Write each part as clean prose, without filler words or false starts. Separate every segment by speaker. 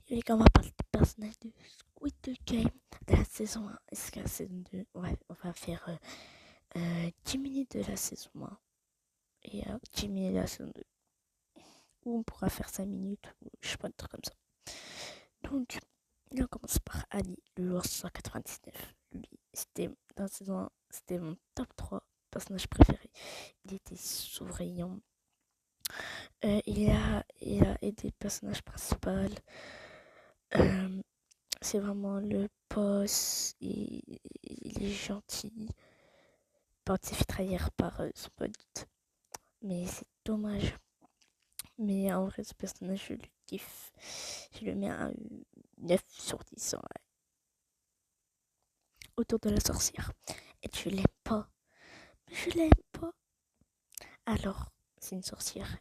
Speaker 1: Et on va parler du personnage de Squid Game de la saison 1 jusqu'à la saison 2. Ouais, on va faire 10 minutes de la saison 1 et 10 minutes de la saison 2. Ou on pourra faire 5 minutes, ou je sais pas, un truc comme ça. Donc, on commence par Ali, le joueur 199. Lui, c'était dans la saison 1, c'était mon top 3 personnage préféré. Il était souriant. Il a aidé le personnage principal. Euh, c'est vraiment le boss. Il est gentil. Par il s'est fait trahir par son pote. Mais c'est dommage. Mais en vrai, ce personnage, je le kiffe. Je le mets à un 9 sur 10. Ouais. Autour de la sorcière. Et tu l'aimes pas. Mais je l'aime pas. Alors, c'est une sorcière.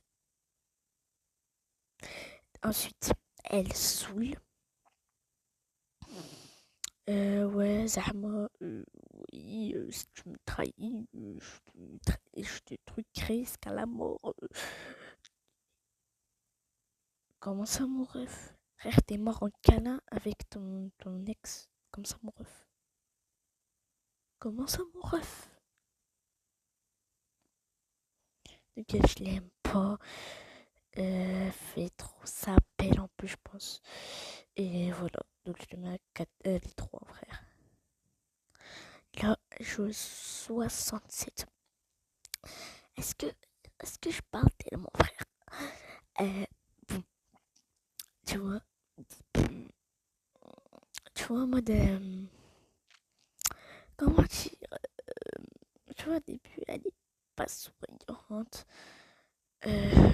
Speaker 1: Ensuite, elle saoule. Ouais, Zahma, oui, si tu me trahis, je te truquerai jusqu'à la mort. Comment ça, mon ref? Frère, t'es mort en câlin avec ton ex. Comment ça, mon ref? Comment ça, mon ref? Donc, je l'aime pas. Fait trop sa belle en plus, je pense. Et voilà. Donc, je le mets à 4, les 3, frère. Là, je joue 67. Est-ce que, est-ce que je parle tellement, frère? Bon, tu vois, tu vois, en mode, comment dire, tu vois, au début, elle est pas souriante, euh,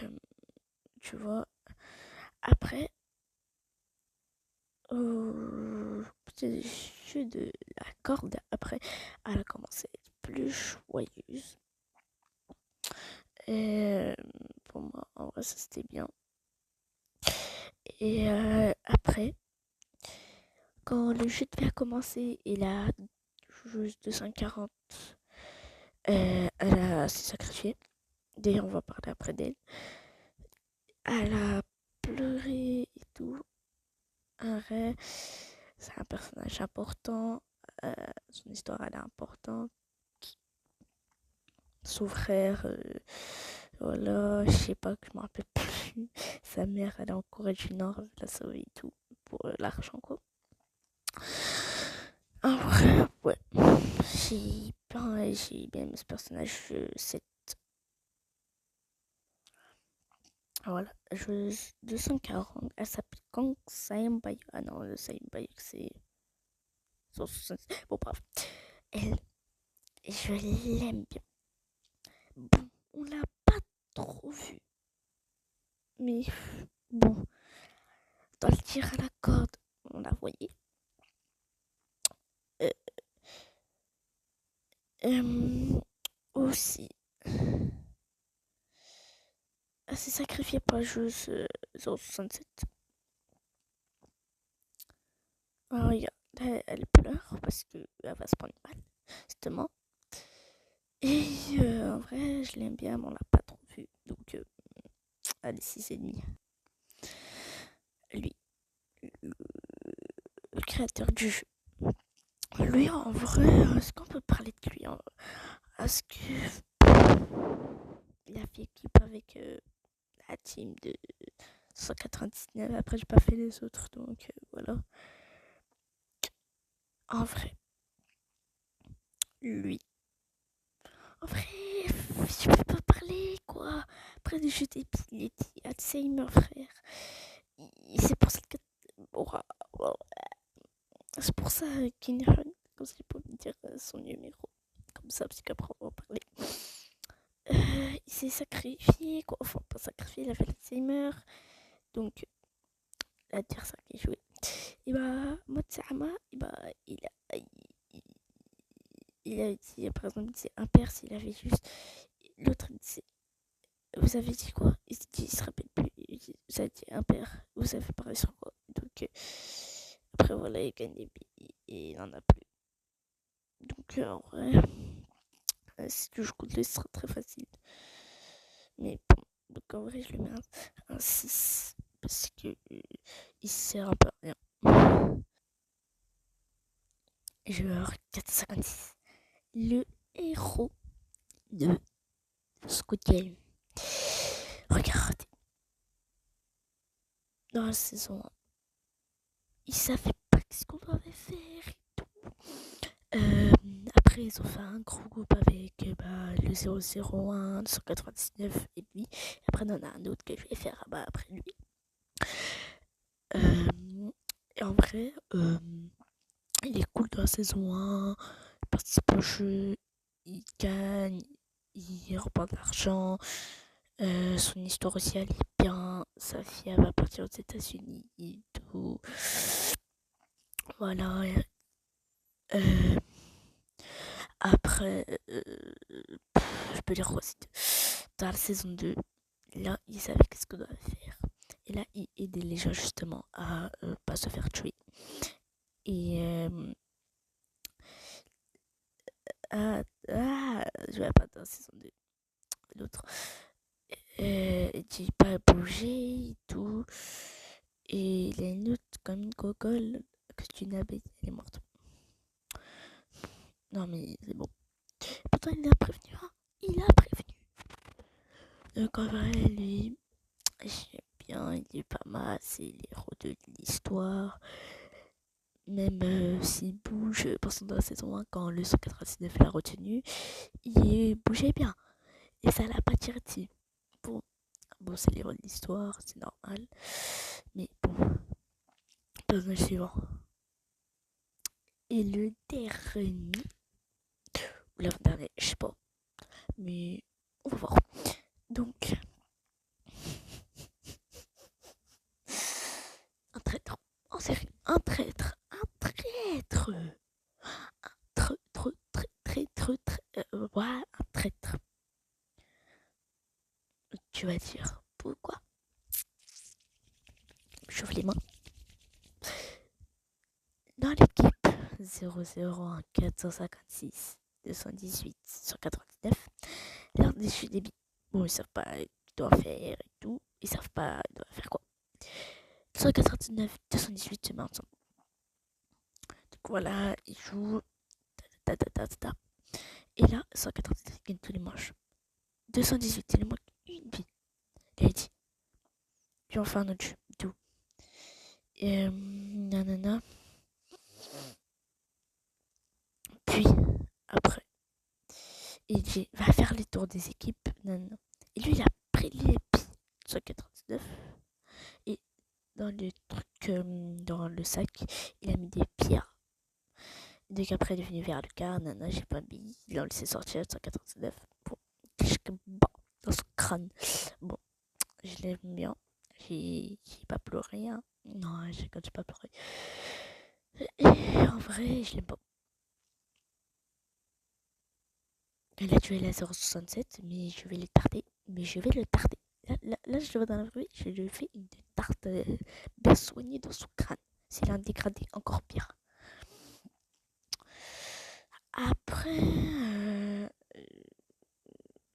Speaker 1: tu vois, après, petit jeu de la corde, après, elle a commencé à être plus joyeuse, et pour moi, en vrai, ça c'était bien, et après, quand le jeu devait commencer, et la joueuse 240 elle s'est sacrifiée. D'ailleurs, on va parler après d'elle. Elle a pleuré et tout. Un vrai, c'est un personnage important. Son histoire, elle est importante. Son frère, voilà, je sais pas, que je me rappelle plus. Sa mère, elle est en Corée du Nord, elle l'a sauvée et tout. Pour l'argent, quoi. En vrai, ouais. J'ai bien aimé ce personnage. C'est Voilà, joueuse 240, elle s'appelle Kang Sayembayo. Ah non, le Sayembayo, c'est. Bon, bref. Elle, je l'aime bien. Bon, on l'a pas trop vue. Mais bon, dans le tir à la corde, on la voyait. Euh, aussi, elle s'est sacrifiée par la joueuse 067. Alors, regarde, elle pleure parce qu'elle va se prendre mal, justement. Et en vrai, je l'aime bien, mais on l'a pas trop vue. Donc, allez, 6,5. Lui, le créateur du jeu. Lui, en vrai, est-ce qu'on peut parler de lui? Est-ce que il a fait équipe avec la team de 199? Après, j'ai pas fait les autres, donc voilà. En vrai, lui. En vrai, je peux pas parler, quoi. Après, le jeu il était Alzheimer, frère. C'est pour ça que. C'est pour ça qu'il comme ça, il peut me dire son numéro. Comme ça, parce qu'après, on va en parler. Il s'est sacrifié, quoi. Enfin, pas sacrifié, il avait l'Alzheimer. Donc, la dire ça qui jouait. Et bah, Motsama, et bah, il a dit, par exemple, il disait impair s'il avait juste. L'autre disait, vous avez dit quoi? Il se rappelle plus. Ça a dit impair. Vous avez parlé sur quoi? Donc, après, voilà, il gagne des billes et il en a plus. Donc, en vrai, si tu joues contre lui, ce sera très facile. Mais bon, donc en vrai, je lui mets un 6. Parce que il sert un peu à rien. Joueur 456. Le héros de Squid Game. Regardez. Dans la saison 1, ils savaient pas ce qu'on devait faire et tout. Après, ils ont fait un gros groupe avec le 001, le 199 et lui. Après, il y en a un autre que je vais faire après lui. Et en vrai, il est cool dans la saison 1. Il participe au jeu, il gagne, il remporte de l'argent. Son histoire aussi, elle est bien. Sa fille, elle va partir aux États-Unis et tout. Voilà. Après, je peux dire quoi, dans la saison 2, là, il savait qu'est-ce qu'on doit faire. Et là, il aidait les gens justement à pas se faire tuer. Et je vais pas dans la saison 2. L'autre, il dit pas bouger et tout. Et il y a une autre, comme une gogole, que tu n'avais, elle est morte. Non, mais c'est bon. Pourtant, il a prévenu, hein. Il a prévenu. Donc, en vrai, lui, j'aime bien, il est pas mal, c'est l'héros de l'histoire. Même s'il bouge, dans la saison 1, quand le 199 l'a retenu, il bougeait bien. Et ça l'a pas tiré dessus. Bon, c'est l'héros de l'histoire, c'est normal. Mais bon, personnage suivant. Et le dernier, ou l'avant-dernier, je sais pas. Mais on va voir. Donc, un traître. En série, un traître. Un traître. Voilà, un traître. Tu vas dire pourquoi? J'ouvre les mains. Dans l'équipe 001 456 218 199, leurs déchus débit. Bon, ils savent pas ce qu'ils doivent faire et tout. Ils savent pas ils doivent faire quoi. 199 218 se met ensemble. Donc voilà, ils jouent. Et là, 199 gagne tous les manches. 218, il lui manque une vie. Il a dit. Puis on fait un autre jeu. Tout. Et nanana. Puis, après, il dit, va faire les tours des équipes. Nanana. Et lui, il a pris les pieds. 199. Et dans le truc, dans le sac, il a mis des pierres. Dès qu'après, il est venu vers le car. Nanana, j'ai pas mis. Il a laissé sortir 199. Bon, dans son crâne. Bon, je l'aime bien. J'ai pas pleuré, hein. Non, j'ai pas pleuré. Et en vrai, je l'aime pas. Il a tué la 067, mais je vais le tarder. Là, je le vois dans la rue, je lui fais une tarte bien soignée dans son crâne. C'est un dégradé encore pire. Après,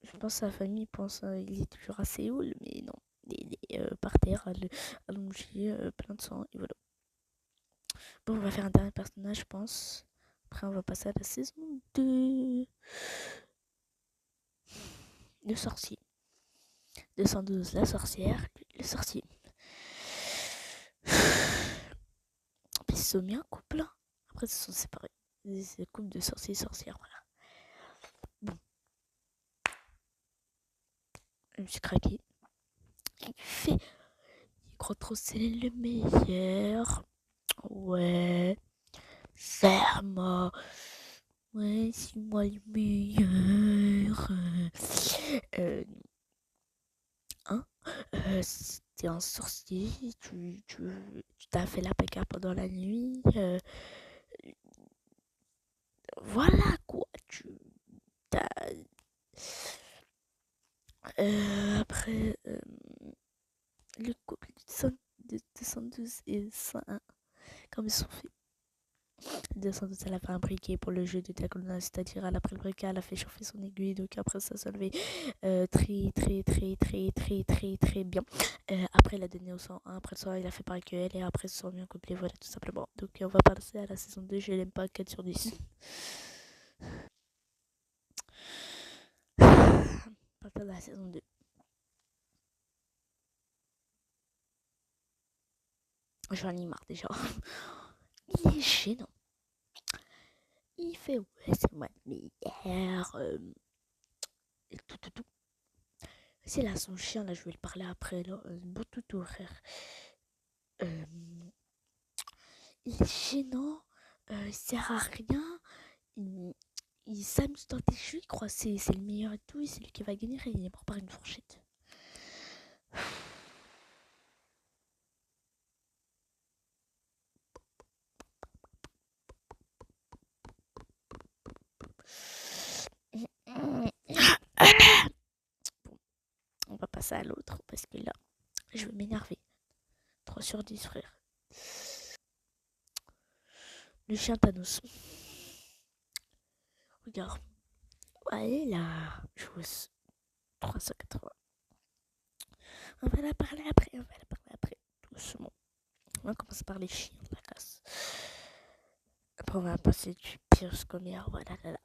Speaker 1: je pense que sa famille pense qu'il est toujours à Séoul, mais non. Il est par terre, allongé, plein de sang, et voilà. Bon, on va faire un dernier personnage, je pense. Après, on va passer à la saison 2. Le sorcier. 212, la sorcière, le sorcier. Ils se sont mis un couple. Après, ils se sont séparés. C'est un couple de sorciers et sorcières, voilà. Bon. Je me suis craqué. Il croit trop c'est le meilleur. Ouais. Ferme. Ouais, c'est moi le meilleur. Hein? T'es un sorcier, tu t'as fait la bagarre pendant la nuit. Voilà quoi, t'as. Après, le couple de 212 et 101, comme ils sont faits. sans doute, elle a fait un briquet pour le jeu de diagonale, c'est-à-dire elle a pris le briquet, elle a fait chauffer son aiguille, donc après ça s'est levé très bien. Après, il a donné au 101, après le soir, il a fait pareil que elle, et après, ils se sont mis en couplet, voilà, tout simplement. Donc, on va passer à la saison 2, je l'aime pas, 4 sur 10. Partir de la saison 2. J'en ai marre déjà. Il est gênant. Il fait ouais, c'est moi le meilleur. Et tout. C'est là son chien, là, je vais le parler après. Là, beau toutou, frère. Euh, il est gênant. Il sert à rien. Il s'amuse dans tes jeux. Il croit que c'est le meilleur et tout. Et c'est lui qui va gagner. Et il est mort par une fourchette. On va passer à l'autre parce que là, je vais m'énerver. 3 sur 10, frère. Le chien Thanos. Regarde. Allez là. Chose 380. On va la parler après. Doucement. On va commencer par les chiens de la casse. Après, on va passer du pire scolaire. Voilà, là.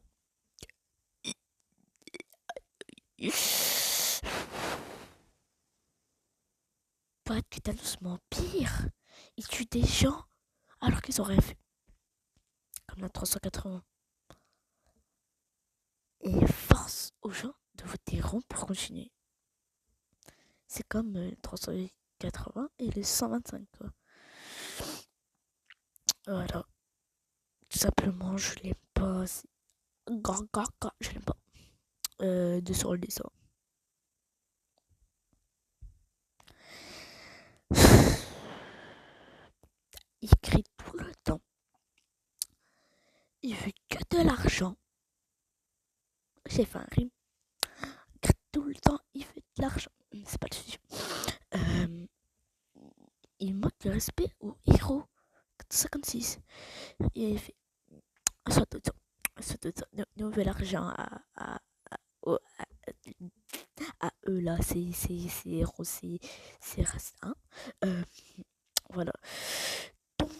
Speaker 1: Pas que Thanos m'empire. Il tue des gens alors qu'ils ont rien fait. Comme la 380. Et il force aux gens de voter rond pour continuer. C'est comme le 380 et le 125, quoi. Voilà. Tout simplement, je l'aime pas. Je l'aime pas. 2 sur le dessin. Il crie tout le temps. Il veut que de l'argent. J'ai fait un rime. Il crie tout le temps. Il veut de l'argent. C'est pas le sujet. Il manque de respect aux héros. 56. Et il fait. Nous veut l'argent à eux là. C'est héros. C'est raciste. Hein. Voilà. Donc,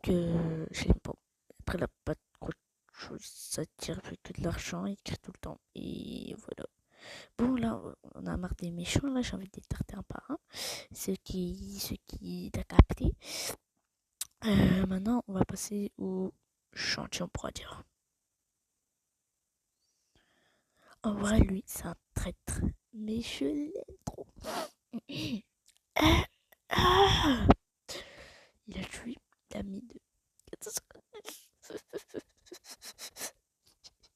Speaker 1: je l'aime pas. Après, il a pas trop de choses à dire avec que de l'argent, il crie tout le temps. Et voilà. Bon, là, on a marre des méchants, là, j'ai envie de les tarter un par un. Ceux qui t'as capté. Maintenant, on va passer au chantier, on pourra dire. En vrai, lui, c'est un traître. Mais je l'aime trop. Il a tué l'ami de.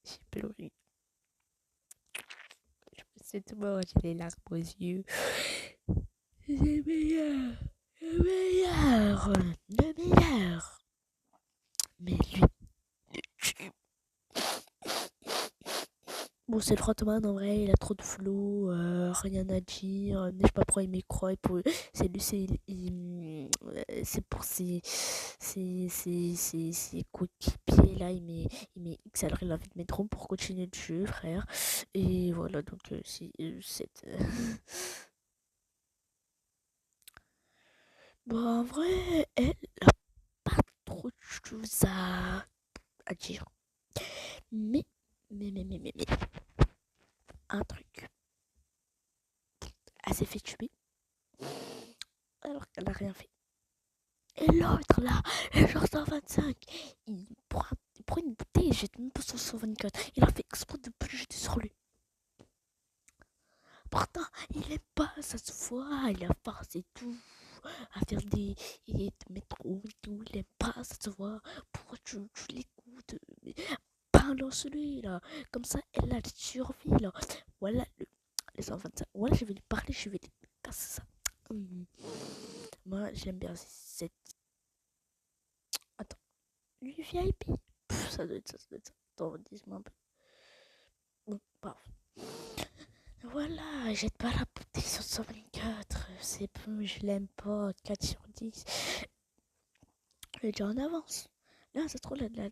Speaker 1: J'ai pleuré. C'est tout mort, j'ai les larmes aux yeux. C'est le meilleur. Le meilleur. Mais lui, bon, c'est le Trotman en vrai, il a trop de flow, rien à dire, je sais pas pourquoi il m'écroit, c'est lui, c'est pour ses coéquipiers là, il met X alors il a envie de mettre rond pour continuer le jeu, frère, et voilà, donc bon, en vrai, elle a pas trop de choses à dire, mais, un truc, elle s'est fait tuer alors qu'elle a rien fait. Et l'autre là, le genre 125, il prend une bouteille et jette même pas sur 124. Il a fait exprès de plus jeter sur lui. Pourtant, il aime pas, ça se voit, il a force et tout, à faire des métros et tout, il aime pas, ça se voit. Pourquoi tu l'écoutes? Balance lui là, comme ça elle a survie là. Voilà, les 125, voilà, je vais lui parler, je vais lui casser ça. Moi, j'aime bien cette. Attends. Lui VIP. Ça doit être ça, Attends, dis-moi un peu. Bon, paf. Voilà, jette pas la bouteille sur 124. C'est bon, je l'aime pas. 4 sur 10. Elle est déjà en avance. Là, ça se trouve, la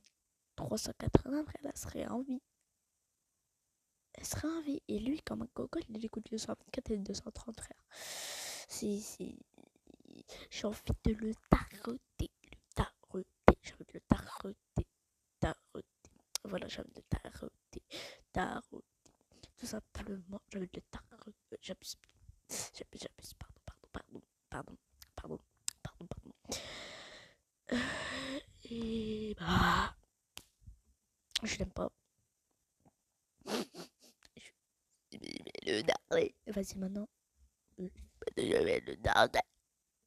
Speaker 1: 380, après, elle serait en vie. Elle serait en vie. Et lui, comme un coco, il écoute le 224 et le 230, frère. C'est. J'ai envie de le taroter. J'ai envie de le taroter. Voilà, j'ai envie de le taroter. Tout simplement, j'ai envie de le taroter. J'abuse. Pardon. Et bah, je l'aime pas. Le daré. Vas-y maintenant. Je vais le daré.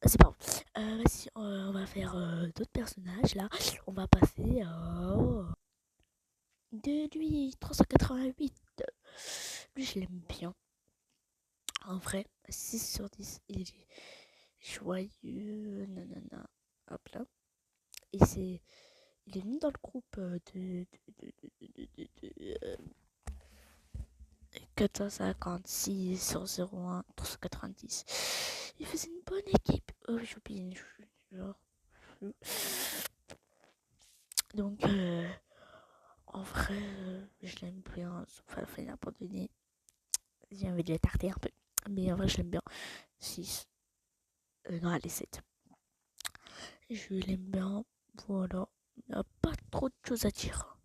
Speaker 1: C'est pas bon. Vas-y, on va faire d'autres personnages là. On va passer de lui 388. Lui, je l'aime bien. En vrai, 6/10. Il est joyeux. Nanana. Hop là. Et il est venu dans le groupe de 456 sur 01 390. Il faisait une bonne équipe. Oh, j'ai oublié une genre. Donc, en vrai, je l'aime bien. Sauf à la fin, il a abandonné. J'ai envie de le tarter un peu. Mais en vrai, je l'aime bien. 6. Non, allez, 7. Je l'aime bien. Voilà. Il n'y a pas trop de choses à dire.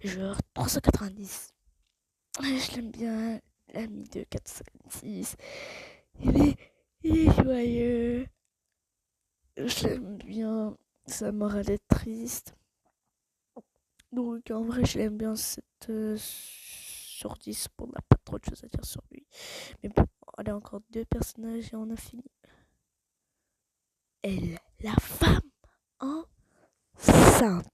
Speaker 1: Genre 390. Je l'aime bien. L'ami de 456. Il est joyeux. Je l'aime bien. Sa morale est triste. Donc en vrai, je l'aime bien cette sur 10. Bon, on n'a pas trop de choses à dire sur lui. Mais bon, allez, encore 2 personnages et on a fini. Elle, la femme enceinte.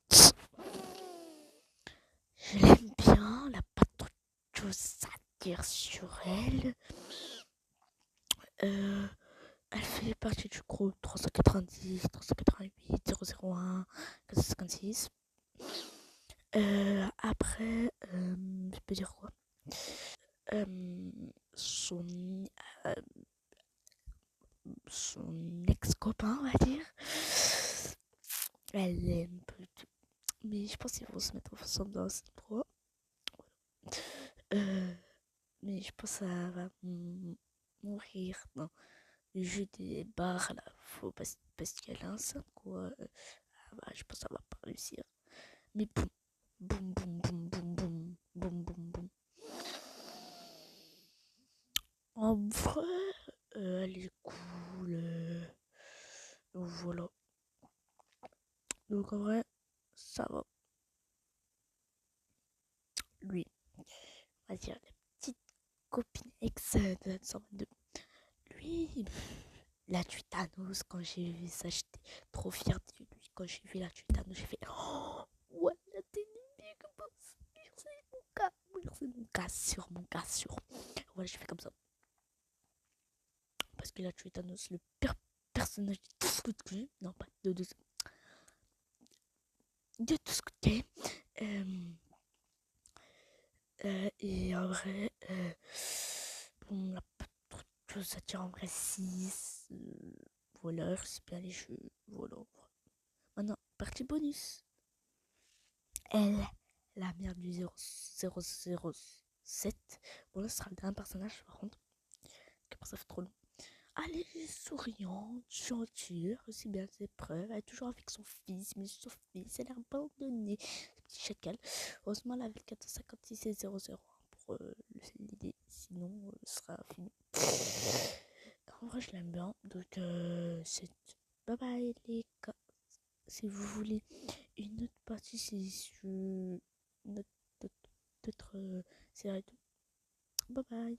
Speaker 1: Je l'aime bien. On n'a pas trop de choses à dire sur elle. Elle fait partie du groupe 390, 388, 001, 456. Après, je peux dire quoi son, euh, son ex-copain, on va dire. Elle l'aime plutôt. Mais je pense qu'ils vont se mettre ensemble dans cette pro. Mais je pense que ça va mourir dans le jeu des barres là. Faut parce qu'elle est enceinte, quoi. Bah, je pense que ça va pas réussir. Mais boum, boum. En vrai, elle est cool. Donc voilà. Donc en vrai, ça va. Lui, on va dire la petite copine ex de la 122. Lui, la Thanos, quand j'ai vu ça, j'étais trop fière de lui. Quand j'ai vu la Thanos, j'ai fait oh, ouais, la télévision, merci mon gars, sur. Voilà, j'ai fait comme ça. Parce que la Thanos, le pire personnage de tout Squid Game, non, pas de tout Squid Game. Et en vrai, bon, on n'a pas trop de choses à dire en vrai. 6. Voilà, c'est bien les jeux. Voilà. Maintenant, partie bonus. Elle, la mère du 0007. Bon, là, ce sera le dernier personnage, par contre. Que ça fait trop long. Elle est souriante, gentille, aussi bien ses preuves. Elle est toujours avec son fils, mais son fils, elle a abandonné. Ce petit chacal. Heureusement, elle avait 456 et 00 pour l'idée. Sinon, ce sera fini. En vrai, je l'aime bien. Donc, c'est. Bye bye, les gars. Si vous voulez une autre partie, c'est sur une autre série. Bye bye.